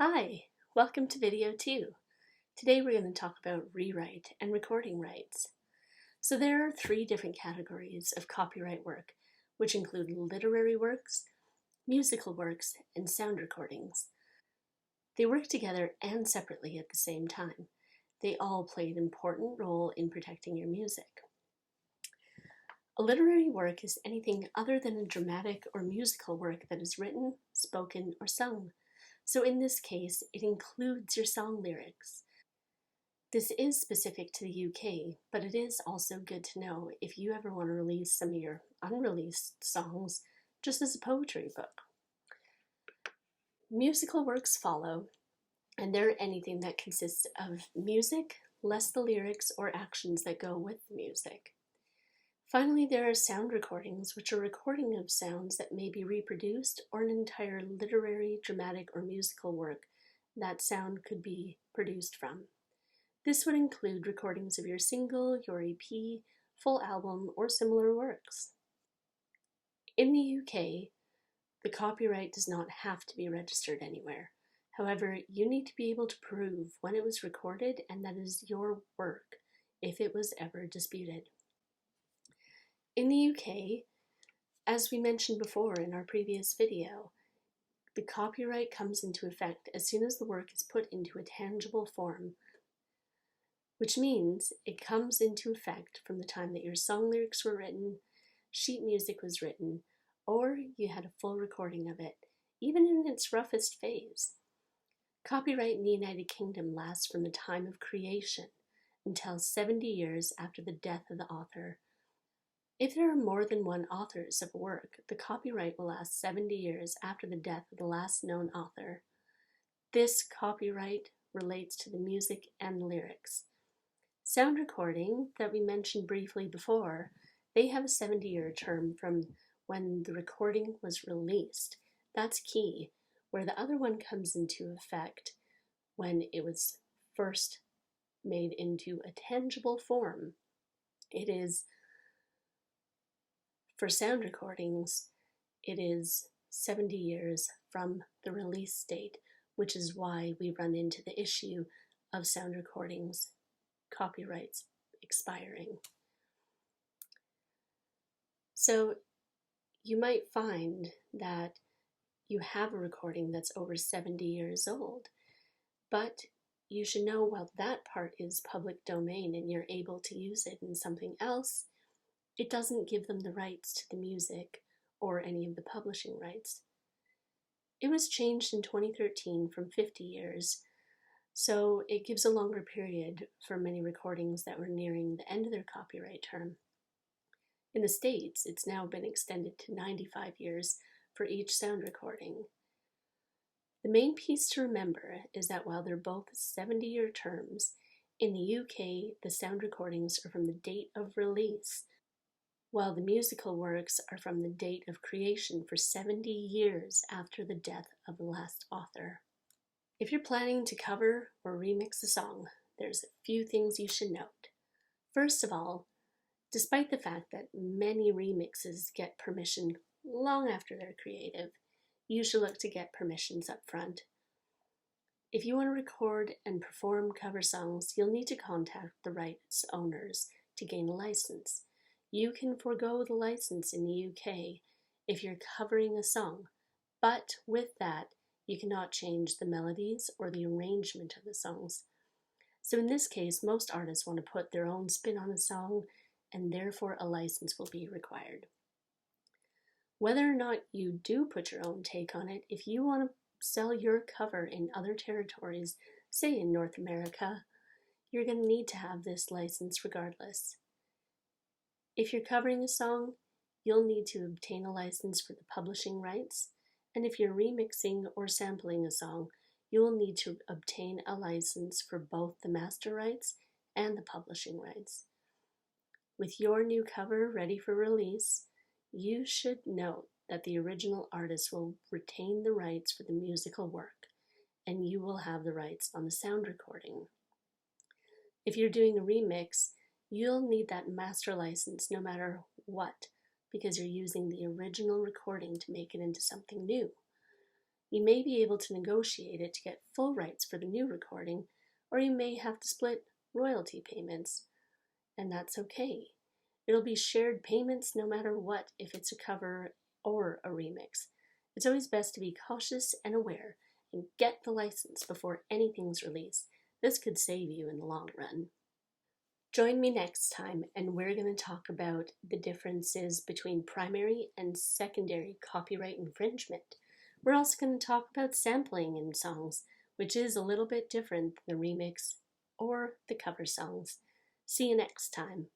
Hi, welcome to video 2. Today we're going to talk about rewrite and recording rights. So there are 3 different categories of copyright work, which include literary works, musical works, and sound recordings. They work together and separately at the same time. They all play an important role in protecting your music. A literary work is anything other than a dramatic or musical work that is written, spoken, or sung. So in this case, it includes your song lyrics. This is specific to the UK, but it is also good to know if you ever want to release some of your unreleased songs just as a poetry book. Musical works follow, and they're anything that consists of music, less the lyrics or actions that go with the music. Finally, there are sound recordings, which are recording of sounds that may be reproduced, or an entire literary, dramatic, or musical work that sound could be produced from. This would include recordings of your single, your EP, full album, or similar works. In the UK, the copyright does not have to be registered anywhere. However, you need to be able to prove when it was recorded and that it is your work if it was ever disputed. In the UK, as we mentioned before in our previous video, the copyright comes into effect as soon as the work is put into a tangible form, which means it comes into effect from the time that your song lyrics were written, sheet music was written, or you had a full recording of it, even in its roughest phase. Copyright in the United Kingdom lasts from the time of creation until 70 years after the death of the author. If there are more than one authors of a work, the copyright will last 70 years after the death of the last known author. This copyright relates to the music and lyrics. Sound recording, that we mentioned briefly before, they have a 70-year term from when the recording was released. That's key, where the other one comes into effect when it was first made into a tangible form. It is, for sound recordings, it is 70 years from the release date, which is why we run into the issue of sound recordings copyrights expiring. So you might find that you have a recording that's over 70 years old, but you should know while that part is public domain and you're able to use it in something else, it doesn't give them the rights to the music or any of the publishing rights. It was changed in 2013 from 50 years, so it gives a longer period for many recordings that were nearing the end of their copyright term. In the States, it's now been extended to 95 years for each sound recording. The main piece to remember is that while they're both 70-year terms, in the UK, the sound recordings are from the date of release, while the musical works are from the date of creation for 70 years after the death of the last author. If you're planning to cover or remix a song, there's a few things you should note. First of all, despite the fact that many remixes get permission long after they're creative, you should look to get permissions up front. If you want to record and perform cover songs, you'll need to contact the rights owners to gain a license. You can forego the license in the UK if you're covering a song, but with that, you cannot change the melodies or the arrangement of the songs. So in this case, most artists want to put their own spin on a song, and therefore a license will be required. Whether or not you do put your own take on it, if you want to sell your cover in other territories, say in North America, you're going to need to have this license regardless. If you're covering a song, you'll need to obtain a license for the publishing rights, and if you're remixing or sampling a song, you will need to obtain a license for both the master rights and the publishing rights. With your new cover ready for release, you should note that the original artist will retain the rights for the musical work, and you will have the rights on the sound recording. If you're doing a remix, you'll need that master license no matter what, because you're using the original recording to make it into something new. You may be able to negotiate it to get full rights for the new recording, or you may have to split royalty payments, and that's okay. It'll be shared payments no matter what, if it's a cover or a remix. It's always best to be cautious and aware and get the license before anything's released. This could save you in the long run. Join me next time, and we're going to talk about the differences between primary and secondary copyright infringement. We're also going to talk about sampling in songs, which is a little bit different than the remix or the cover songs. See you next time.